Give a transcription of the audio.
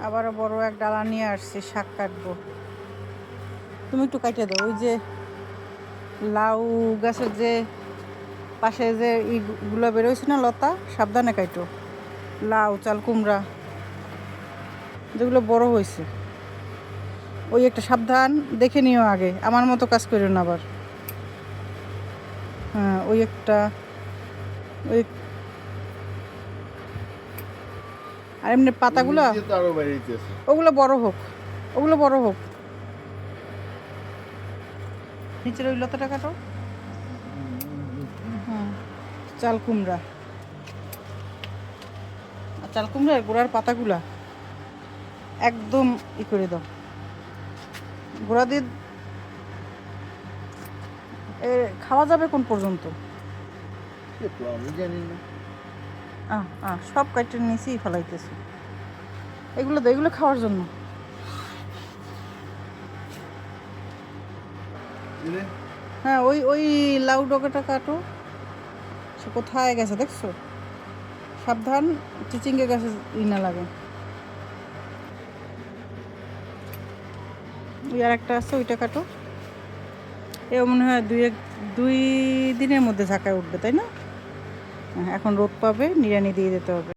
আবারও বড় এক ডালা নিয়ে আসছি, শাক কাটবো। তুমি একটু কাটিয়ে দাও। ওই যে লাউ গাছের যে পাশে যে ইগুলো বেরোয়ছে না লতা, সাবধানে কাটো। লাউ, চাল কুমড়া যেগুলো বড় হয়েছে, ওই একটা সাবধান দেখে নিও আগে, আমার মতো কাজ করো না আবার। হ্যাঁ, ওই একটা, ওই আর এমনি পাতাগুলো ওগুলো বড় হোক, ওগুলো বড় হোক। নিচের ওই লতাটা কাটো। হ্যাঁ, চাল কুমড়া, আর চাল কুমড়ার গোড়ার পাতাগুলা একদম করে দাও, গোড়া দিয়ে। খাওয়া যাবে কোন পর্যন্ত আমি জানি না। সব কাটে নিচেই ফেলাইতেছে। এগুলো তো এগুলো খাওয়ার জন্য। হ্যাঁ, ওই ওই লাউ ডগাটা কাটো। সে কোথায় গেছে দেখছো? সাবধান, চিচিঙ্গা গাছে না লাগে। ওই আর একটা আছে, ওইটা কাটো। এও মনে হয় দুই দিনের মধ্যে ঝাঁকায় উঠবে, তাই না? এখন রোদ পাবে, নিড়ানি দিয়ে দিতে হবে।